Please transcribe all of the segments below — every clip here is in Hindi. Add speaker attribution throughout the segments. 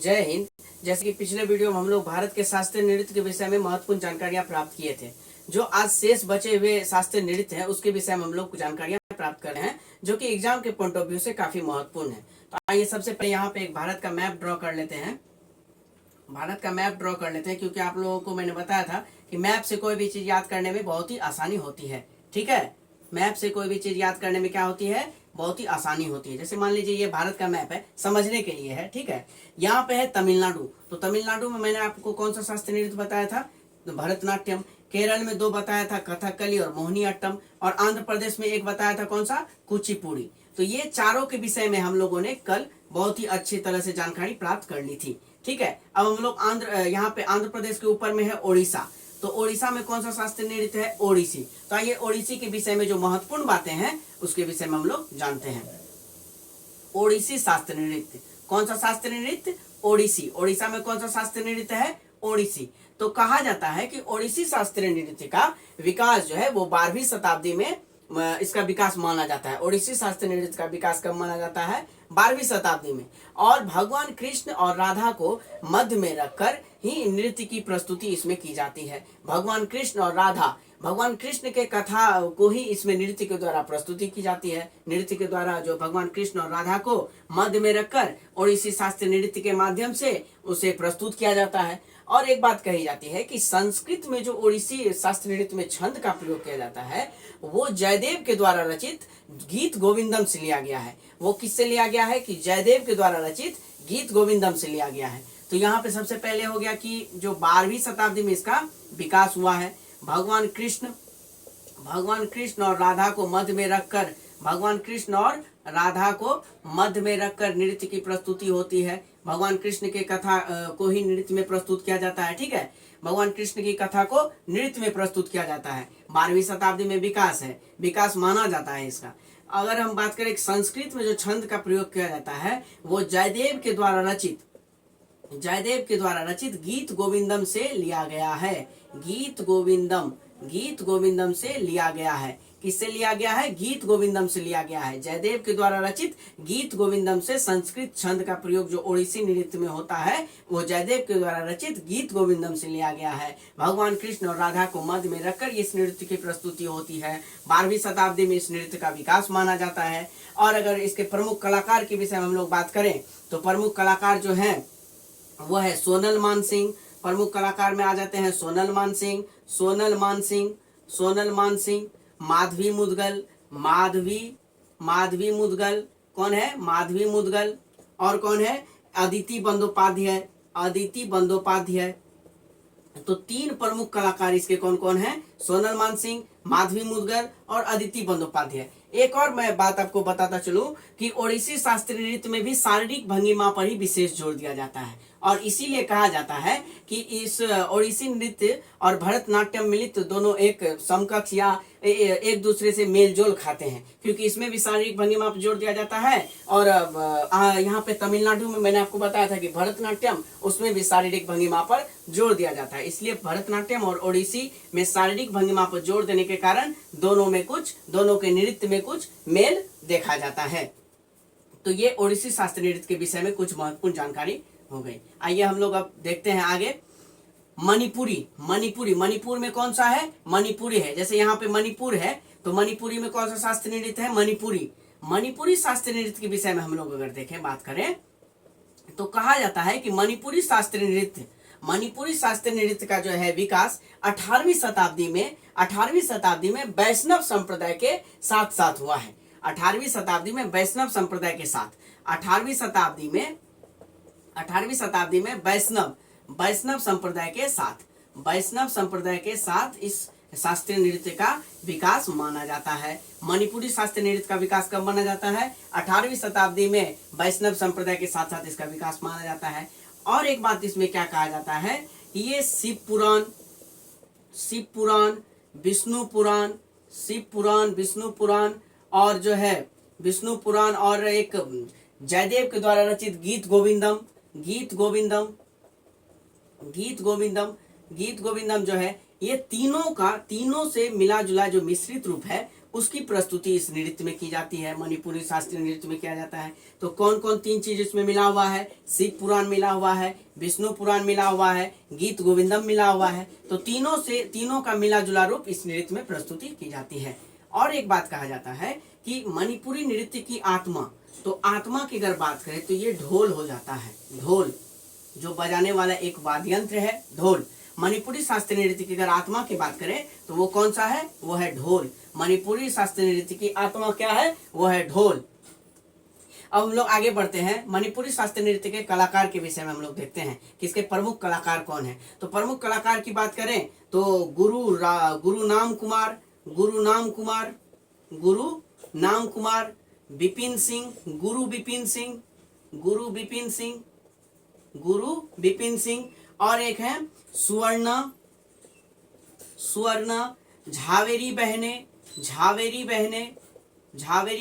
Speaker 1: जय हिंद। जैसे कि पिछले वीडियो में हम लोग भारत के शास्त्रीय नृत्य के विषय में महत्वपूर्ण जानकारियां प्राप्त किए थे। जो आज शेष बचे हुए शास्त्रीय नृत्य हैं उसके विषय में हम लोग जानकारियां प्राप्त कर रहे हैं, जो कि एग्जाम के पॉइंट ऑफ व्यू से काफी महत्वपूर्ण है। तो आइए सबसे पहले यहाँ पे एक भारत का मैप ड्रॉ कर लेते हैं। क्योंकि आप लोगों को मैंने बताया था कि मैप से कोई भी चीज याद करने में बहुत ही आसानी होती है। ठीक है, मैप से कोई भी चीज याद करने में क्या होती है, बहुत ही आसानी होती है। जैसे मान लीजिए ये भारत का मैप है, समझने के लिए है। ठीक है, यहाँ पे है तमिलनाडु। तो तमिलनाडु में मैंने आपको कौन सा शास्त्रीय नृत्य बताया था, तो भरतनाट्यम। केरल में 2 बताया था, कथकली और मोहिनीअट्टम। और आंध्र प्रदेश में 1 बताया था, कौन सा, कुचिपुड़ी। तो ये चारों के विषय में हम लोगों ने कल बहुत ही अच्छी तरह से जानकारी प्राप्त कर ली थी। ठीक है, अब हम लोग यहाँ पे आंध्र प्रदेश के ऊपर में है ओडिशा। तो ओडिशा में कौन सा शास्त्रीय नृत्य है, ओडिसी। तो आइए ओडिसी के विषय में जो महत्वपूर्ण बातें हैं उसके विषय में हम लोग जानते हैं। ओडिसी शास्त्रीय नृत्य, कौन सा शास्त्रीय नृत्य, ओडिसी। ओडिशा में कौन सा शास्त्रीय नृत्य है, ओडिसी। तो कहा जाता है कि ओडिसी शास्त्रीय नृत्य का विकास जो है वो 12वीं शताब्दी में इसका विकास माना जाता है। ओडिसी शास्त्रीय नृत्य का विकास कब माना जाता है, 12वीं शताब्दी में। और भगवान कृष्ण और राधा को मध्य में रखकर ही नृत्य की प्रस्तुति इसमें की जाती है। भगवान कृष्ण और राधा, भगवान कृष्ण के कथा को ही इसमें नृत्य के द्वारा प्रस्तुति की जाती है। नृत्य के द्वारा जो भगवान कृष्ण और राधा को मध्य में रखकर ओडिसी शास्त्रीय नृत्य के माध्यम से उसे प्रस्तुत किया जाता है। और एक बात कही जाती है कि संस्कृत में जो ओडिसी शास्त्रीय नृत्य में छंद का प्रयोग किया जाता है वो जयदेव के द्वारा रचित गीत गोविंदम से लिया गया है। वो किससे लिया गया है कि जयदेव के द्वारा रचित गीत गोविंदम से लिया गया है। तो यहाँ पे सबसे पहले हो गया कि जो 12वीं शताब्दी में इसका विकास हुआ है। भगवान कृष्ण और राधा को मध्य में रखकर नृत्य की प्रस्तुति होती है। भगवान कृष्ण के कथा को ही नृत्य में प्रस्तुत किया जाता है। ठीक है, भगवान कृष्ण की कथा को नृत्य में प्रस्तुत किया जाता है। 12वीं शताब्दी में विकास माना जाता है इसका। अगर हम बात करें संस्कृत में जो छंद का प्रयोग किया जाता है वो जयदेव के द्वारा रचित गीत गोविंदम से लिया गया है। गीत गोविंदम से लिया गया है। किससे लिया गया है, गीत गोविंदम से लिया गया है। जयदेव के द्वारा रचित गीत गोविंदम से संस्कृत छंद का प्रयोग जो ओडिसी नृत्य में होता है वो जयदेव के द्वारा रचित गीत गोविंदम से लिया गया है। भगवान कृष्ण और राधा को मध्य में रखकर इस नृत्य की प्रस्तुति होती है। 12वीं शताब्दी में इस नृत्य का विकास माना जाता है। और अगर इसके प्रमुख कलाकार के विषय में हम लोग बात करें तो प्रमुख कलाकार जो है वो है सोनल मानसिंह। प्रमुख कलाकार में आ जाते हैं सोनल मानसिंह, माधवी मुदगल, कौन है, माधवी मुदगल। और कौन है, अदिति बंदोपाध्याय। तो 3 प्रमुख कलाकार इसके कौन कौन है, सोनल मानसिंह, माधवी मुदगल और अदिति बंदोपाध्याय। एक और मैं बात आपको बताता चलूं कि ओडिसी शास्त्रीय नृत्य में भी शारीरिक भंगिमा पर ही विशेष जोर दिया जाता है। और इसीलिए कहा जाता है कि इस ओडिसी नृत्य और भरतनाट्यम मिलित दोनों एक समकक्ष या एक दूसरे से मेल जोल खाते हैं, क्योंकि इसमें भी शारीरिक भंगिमा पर जोर दिया जाता है। और यहाँ पे तमिलनाडु में मैंने आपको बताया था कि भरतनाट्यम, उसमें भी शारीरिक भंगिमा पर जोर दिया जाता है। इसलिए भरतनाट्यम और ओडिसी में शारीरिक भंगिमा पर जोर देने के कारण दोनों के नृत्य में कुछ मेल देखा जाता है। तो ये ओडिसी शास्त्रीय नृत्य के विषय में कुछ महत्वपूर्ण जानकारी हो गई। आइए हम लोग अब देखते हैं आगे। मणिपुर में कौन सा है, मणिपुरी है। जैसे यहाँ पे मणिपुर है तो मणिपुरी में कौन सा शास्त्रीय नृत्य है, मणिपुरी शास्त्रीय नृत्य के विषय में हम लोग अगर देखें, बात करें तो कहा जाता है कि मणिपुरी शास्त्रीय नृत्य का जो है विकास 18वीं शताब्दी में वैष्णव संप्रदाय के साथ हुआ है। 18वीं शताब्दी में वैष्णव संप्रदाय के साथ, 18वीं शताब्दी में वैष्णव संप्रदाय के साथ इस शास्त्रीय नृत्य का विकास माना जाता है। मणिपुरी शास्त्रीय नृत्य का विकास कब माना जाता है, 18वीं शताब्दी में वैष्णव संप्रदाय के साथ इसका विकास माना जाता है। और एक बात इसमें क्या कहा जाता है, ये शिव पुराण और जो है विष्णु पुराण और एक जयदेव के द्वारा रचित गीत गोविंदम जो है, ये तीनों से मिला जुला जो मिश्रित रूप है उसकी प्रस्तुति इस नृत्य में की जाती है, मणिपुरी शास्त्रीय नृत्य में किया जाता है। तो कौन कौन तीन चीज इसमें मिला हुआ है? शिव पुराण मिला हुआ है, विष्णु पुराण मिला हुआ है, गीत गोविंदम मिला हुआ है। तो तीनों का मिला जुला रूप इस नृत्य में प्रस्तुति की जाती है। और एक बात कहा जाता है कि मणिपुरी नृत्य की आत्मा, तो आत्मा की अगर बात करें तो ये ढोल हो जाता है। ढोल जो बजाने वाला एक वाद्य यंत्र है, ढोल। मणिपुरी शास्त्रीय नृत्य की अगर आत्मा की बात करें तो वो कौन सा है? वो है ढोल। मणिपुरी शास्त्रीय नृत्य की आत्मा क्या है? वो है ढोल। अब हम लोग आगे बढ़ते हैं। मणिपुरी शास्त्रीय नृत्य के कलाकार के विषय में हम लोग देखते हैं कि इसके प्रमुख कलाकार कौन है। तो प्रमुख कलाकार की बात करें तो गुरु नाम कुमार, बिपिन सिंह, गुरु बिपिन सिंह, और एक है सुवर्ण, झावेरी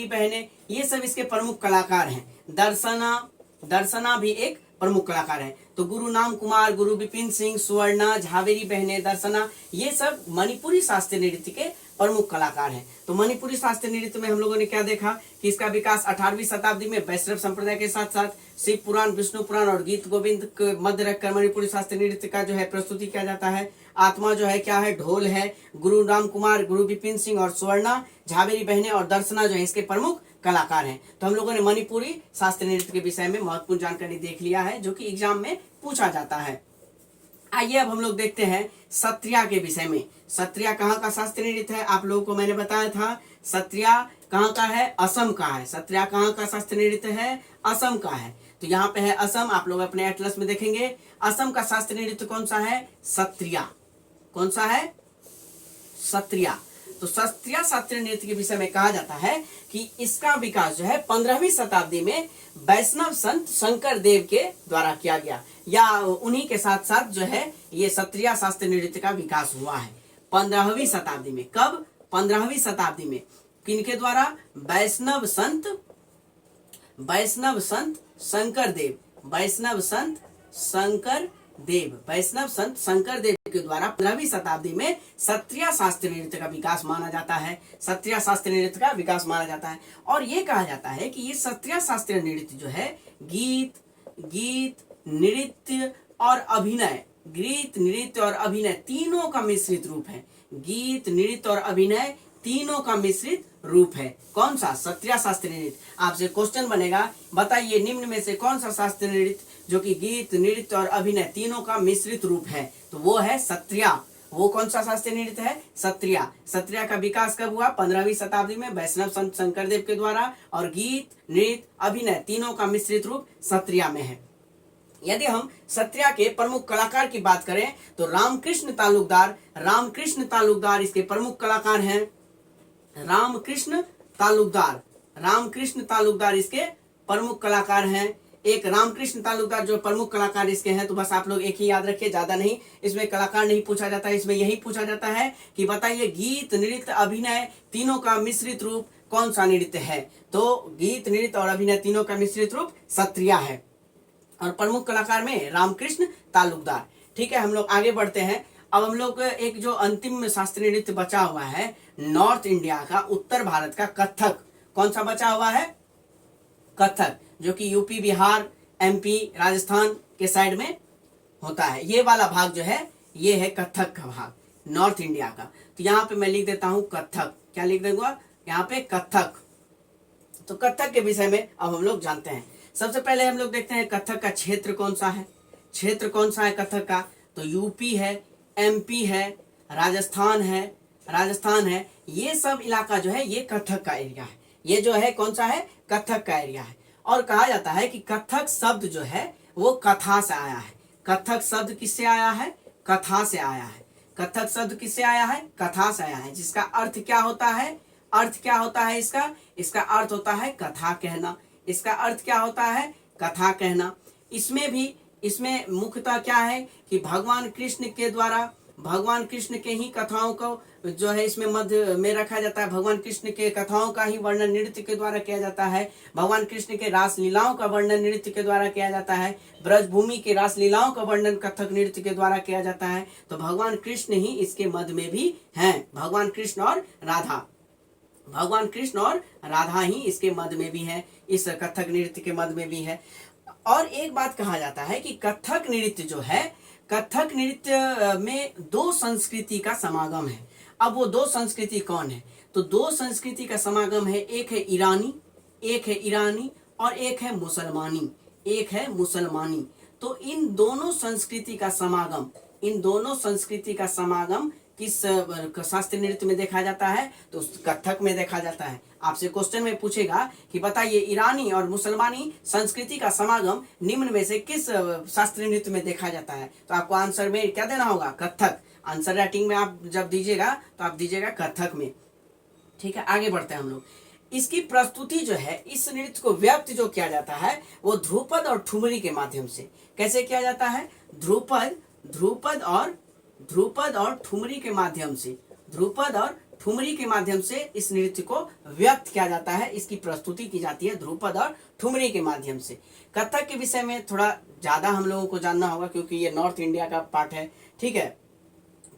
Speaker 1: बहने, ये सब इसके प्रमुख कलाकार हैं। दर्शना भी एक प्रमुख कलाकार है। तो गुरु नाम कुमार, गुरु बिपिन सिंह, सुवर्णा, झावेरी बहने, दर्शना, ये सब मणिपुरी शास्त्रीय नृत्य के प्रमुख कलाकार हैं। तो मणिपुरी शास्त्रीय नृत्य में हम लोगों ने क्या देखा कि इसका विकास 18वीं शताब्दी में वैष्णव संप्रदाय के साथ साथ शिव पुराण, विष्णु पुराण और गीत गोविंद के मध्य रखकर मणिपुरी शास्त्रीय नृत्य का जो है प्रस्तुति किया जाता है। आत्मा जो है क्या है? ढोल है। गुरु राम कुमार, गुरु बिपिन सिंह और सुवर्णा, झावेरी बहने और दर्शना जो है इसके प्रमुख कलाकार हैं। तो हम लोगों ने मणिपुरी शास्त्रीय नृत्य के विषय में महत्वपूर्ण जानकारी देख लिया है जो कि एग्जाम में पूछा जाता है। आइए अब हम लोग देखते हैं सत्रिया के विषय में। सत्रिया कहाँ का शास्त्रीय नृत्य है? आप लोगों को मैंने बताया था सत्रिया कहाँ का है? असम का है। सत्रिया कहाँ का शास्त्रीय नृत्य है? असम का है। तो यहाँ पे है असम, आप लोग अपने एटलस में देखेंगे। असम का शास्त्रीय नृत्य कौन सा है? सत्रिया। कौन सा है? सत्रिया। तो सत्रिया शास्त्रीय नृत्य के विषय में कहा जाता है कि इसका विकास जो है 15वीं शताब्दी में वैष्णव संत शंकर देव के द्वारा किया गया, या उन्हीं के साथ साथ जो है ये सत्रिया शास्त्रीय नृत्य का विकास हुआ है 15वीं शताब्दी में। कब? 15वीं शताब्दी में। किनके द्वारा? वैष्णव संत शंकर देव के द्वारा 15वीं शताब्दी में सत्रिया शास्त्रीय नृत्य का विकास माना जाता है। सत्रिया शास्त्रीय नृत्य का विकास माना जाता है। और ये कहा जाता है कि ये सत्रिया शास्त्रीय नृत्य जो है गीत नृत्य और अभिनय तीनों का मिश्रित रूप है। गीत, नृत्य और अभिनय तीनों का मिश्रित रूप है। कौन सा? सत्रिया शास्त्रीय नृत्य। आपसे क्वेश्चन बनेगा, बताइए निम्न में से कौन सा शास्त्रीय नृत्य जो कि गीत, नृत्य और अभिनय तीनों का मिश्रित रूप है? तो वो है सत्रिया। वो कौन सा शास्त्रीय नृत्य है? सत्रिया। सत्रिया का विकास कब हुआ? 15वीं शताब्दी में वैष्णव संत शंकर देव के द्वारा, और गीत, नृत्य, अभिनय तीनों का मिश्रित रूप सत्रिया में है। यदि हम सत्रिया के प्रमुख कलाकार की बात करें तो रामकृष्ण तालुकदार इसके प्रमुख कलाकार हैं। रामकृष्ण तालुकदार इसके प्रमुख कलाकार हैं। एक रामकृष्ण तालुकदार जो प्रमुख कलाकार इसके हैं, तो बस आप लोग एक ही याद रखिए, ज्यादा नहीं। इसमें कलाकार नहीं पूछा जाता है, इसमें यही पूछा जाता है कि बताइए गीत, नृत्य, अभिनय तीनों का मिश्रित रूप कौन सा नृत्य है? तो गीत, नृत्य और अभिनय तीनों का मिश्रित रूप सत्रिया है। और प्रमुख कलाकार में रामकृष्ण तालुकदार। ठीक है, हम लोग आगे बढ़ते हैं। अब हम लोग एक जो अंतिम शास्त्रीय नृत्य बचा हुआ है नॉर्थ इंडिया का, उत्तर भारत का कथक। कौन सा बचा हुआ है? कथक, जो कि यूपी, बिहार, एमपी, राजस्थान के साइड में होता है। ये वाला भाग जो है ये है कथक का भाग, नॉर्थ इंडिया का। तो यहाँ पे मैं लिख देता हूँ कथक। क्या लिख दूंगा यहाँ पे? कथक। तो कथक के विषय में अब हम लोग जानते हैं। सबसे पहले हम लोग देखते हैं कथक का क्षेत्र कौन सा है। क्षेत्र कौन सा है कथक का? तो यूपी है, एमपी है, राजस्थान है। ये सब इलाका जो है ये कथक का एरिया है। ये जो है कौन सा है? कथक का एरिया है। और कहा जाता है कि कथक शब्द जो है वो कथा से आया है। कथक शब्द किससे आया है? कथा से आया है। कथक शब्द किससे आया है? कथा से आया है। जिसका अर्थ क्या होता है? इसका अर्थ होता है कथा कहना। इसका अर्थ क्या होता है? कथा कहना। इसमें मुख्यतः क्या है कि भगवान कृष्ण के ही कथाओं को जो है इसमें मध्य में रखा जाता है। भगवान कृष्ण के कथाओं का ही वर्णन नृत्य के द्वारा किया जाता है। भगवान कृष्ण के रासलीलाओं का वर्णन नृत्य के द्वारा किया जाता है। ब्रजभूमि के रासलीलाओं का वर्णन कथक नृत्य के द्वारा किया जाता है। तो भगवान कृष्ण ही इसके मध्य में भी हैं, भगवान कृष्ण और राधा। भगवान कृष्ण और राधा ही इसके मध्य में भी है, इस कथक नृत्य के मध्य में भी है। और एक बात कहा जाता है कि कथक नृत्य जो है, कथक नृत्य में दो संस्कृति का समागम है। अब वो दो संस्कृति कौन है? तो दो संस्कृति का समागम है, एक है ईरानी और एक है मुसलमानी, एक है मुसलमानी। तो इन दोनों संस्कृति का समागम किस शास्त्रीय नृत्य में देखा जाता है? तो कथक में देखा जाता है। आपसे क्वेश्चन में पूछेगा कि बताइए ईरानी और मुसलमानी संस्कृति का समागम निम्न में से किस शास्त्रीय नृत्य में देखा जाता है? तो आपको आंसर में क्या देना होगा? कथक। आंसर राइटिंग में आप जब दीजिएगा तो आप दीजिएगा कथक में। ठीक है, आगे बढ़ते हैं हम लोग। इसकी प्रस्तुति जो है, इस नृत्य को व्यक्त जो किया जाता है वो ध्रुपद और ठुमरी के माध्यम से। कैसे किया जाता है? ध्रुपद और ठुमरी के माध्यम से, ध्रुपद और ठुमरी के माध्यम से इस नृत्य को व्यक्त किया जाता है, इसकी प्रस्तुति की जाती है ध्रुपद और ठुमरी के माध्यम से। कथक के विषय में थोड़ा ज्यादा हम लोगों को जानना होगा क्योंकि ये नॉर्थ इंडिया का पार्ट है। ठीक है,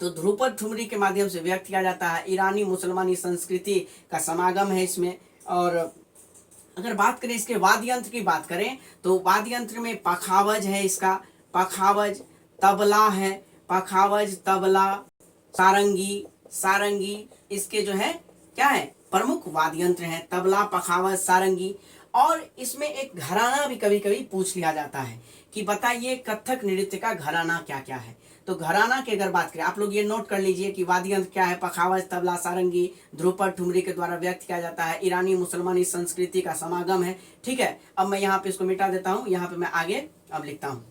Speaker 1: तो ध्रुपद ठुमरी के माध्यम से व्यक्त किया जाता है। ईरानी मुसलमानी संस्कृति का समागम है इसमें। और अगर बात करें इसके वाद्य यंत्र की बात करें तो वाद्य यंत्र में पखावज है, इसका पखावज, तबला है, पखावज, तबला, सारंगी इसके जो है क्या है? प्रमुख वाद्य यंत्र हैं, तबला, पखावज, सारंगी। और इसमें एक घराना भी कभी कभी पूछ लिया जाता है कि बताइए कथक नृत्य का घराना क्या क्या है। तो घराना की अगर बात करें, आप लोग ये नोट कर लीजिए कि वाद्य यंत्र क्या है? पखावज, तबला, सारंगी, ध्रुपद, ठुमरी के द्वारा व्यक्त किया जाता है। ईरानी मुसलमानी संस्कृति का समागम है। ठीक है, अब मैं यहाँ पे इसको मिटा देता हूँ। यहाँ पे मैं आगे अब लिखता हूँ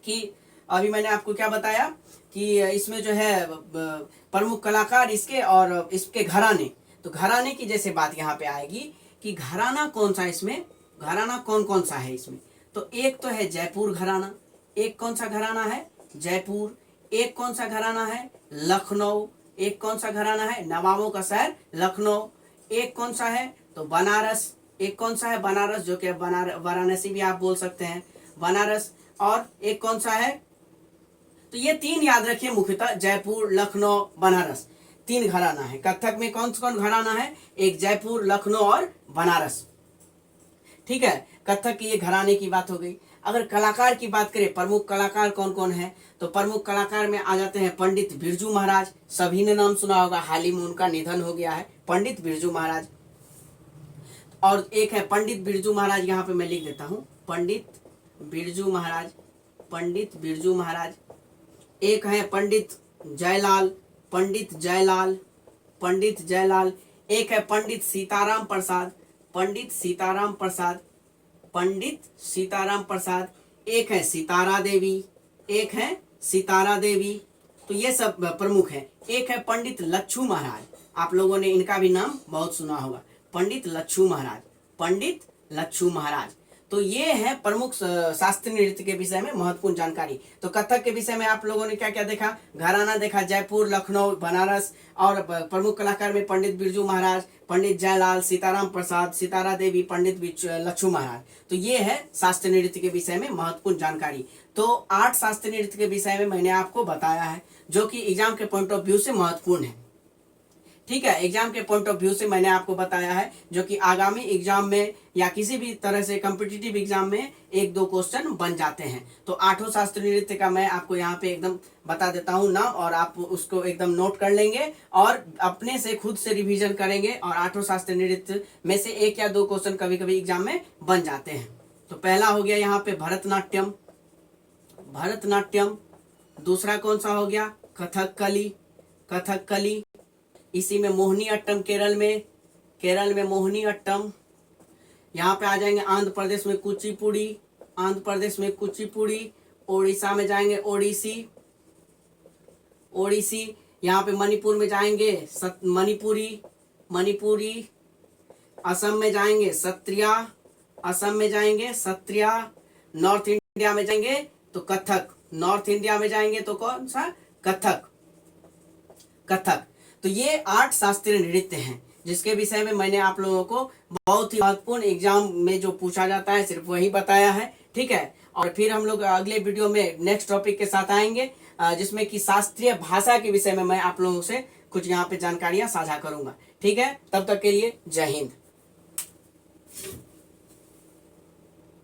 Speaker 1: कि अभी मैंने आपको क्या बताया कि इसमें जो है प्रमुख कलाकार इसके और इसके घराने। तो घराने की जैसे बात यहाँ पे आएगी कि घराना कौन सा, इसमें घराना कौन कौन सा है इसमें? तो एक तो है जयपुर घराना, एक कौन सा घराना है? जयपुर। एक कौन सा घराना है? लखनऊ। एक कौन सा घराना है? नवाबों का शहर लखनऊ। एक कौन सा है? तो बनारस। एक कौन सा है? बनारस, जो कि वाराणसी भी आप बोल सकते हैं, बनारस। और एक कौन सा है? तो ये तीन याद रखिए मुख्यतः, जयपुर, लखनऊ, बनारस, तीन घराना है। कथक में कौन कौन घराना है? एक जयपुर, लखनऊ और बनारस। ठीक है, कथक की ये घराने की बात हो गई। अगर कलाकार की बात करें, प्रमुख कलाकार कौन कौन है? तो प्रमुख कलाकार में आ जाते हैं पंडित बिरजू महाराज। सभी ने नाम सुना होगा, हाल ही में उनका निधन हो गया है, पंडित बिरजू महाराज। और एक है पंडित बिरजू महाराज, यहाँ पे मैं लिख देता हूँ, पंडित बिरजू महाराज, पंडित बिरजू महाराज। एक है पंडित जयलाल, पंडित जयलाल, पंडित जयलाल। एक है पंडित सीताराम प्रसाद, पंडित सीताराम प्रसाद, पंडित सीताराम प्रसाद। एक है सितारा देवी, एक है सितारा देवी। तो ये सब प्रमुख है। एक है पंडित लच्छू महाराज, आप लोगों ने इनका भी नाम बहुत सुना होगा, पंडित लच्छू महाराज, पंडित लच्छू महाराज। तो ये है प्रमुख शास्त्रीय नृत्य के विषय में महत्वपूर्ण जानकारी। तो कथक के विषय में आप लोगों ने क्या क्या देखा? घराना देखा, जयपुर, लखनऊ, बनारस। और प्रमुख कलाकार में पंडित बिरजू महाराज, पंडित जयलाल, सीताराम प्रसाद, सितारा देवी, पंडित लच्छू महाराज। तो ये है शास्त्रीय नृत्य के विषय में महत्वपूर्ण जानकारी। तो 8 शास्त्रीय नृत्य के विषय में मैंने आपको बताया है, जो कि एग्जाम के पॉइंट ऑफ व्यू से महत्वपूर्ण है। ठीक है, एग्जाम के पॉइंट ऑफ व्यू से मैंने आपको बताया है, जो कि आगामी एग्जाम में या किसी भी तरह से कॉम्पिटिटिव एग्जाम में 1-2 क्वेश्चन बन जाते हैं। तो 8 शास्त्रीय नृत्य का मैं आपको यहाँ पे एकदम बता देता हूँ नाम, और आप उसको एकदम नोट कर लेंगे और अपने से खुद से रिवीजन करेंगे, और 8 शास्त्रीय नृत्य में से 1 या 2 क्वेश्चन कभी कभी एग्जाम में बन जाते हैं। तो पहला हो गया यहाँ पे भरतनाट्यम, भरतनाट्यम। दूसरा कौन सा हो गया? कथकली, कथकली। इसी में मोहिनी अट्टम, केरल में मोहिनी अट्टम। यहाँ पे आ जाएंगे आंध्र प्रदेश में कुचिपुड़ी, आंध्र प्रदेश में कुचिपुड़ी। ओडिशा में जाएंगे ओडिसी, ओडिसी। यहाँ पे मणिपुर में जाएंगे मणिपुरी, मणिपुरी। असम में जाएंगे सत्रिया, असम में जाएंगे सत्रिया। नॉर्थ इंडिया में जाएंगे तो कथक, नॉर्थ इंडिया में जाएंगे तो कौन सा? कथक, कथक। तो ये 8 शास्त्रीय नृत्य हैं, जिसके विषय में मैंने आप लोगों को बहुत ही महत्वपूर्ण एग्जाम में जो पूछा जाता है सिर्फ वही बताया है। ठीक है, और फिर हम लोग अगले वीडियो में नेक्स्ट टॉपिक के साथ आएंगे, जिसमें कि शास्त्रीय भाषा के विषय में मैं आप लोगों से कुछ यहाँ पे जानकारियां साझा करूंगा। ठीक है, तब तक के लिए जय हिंद।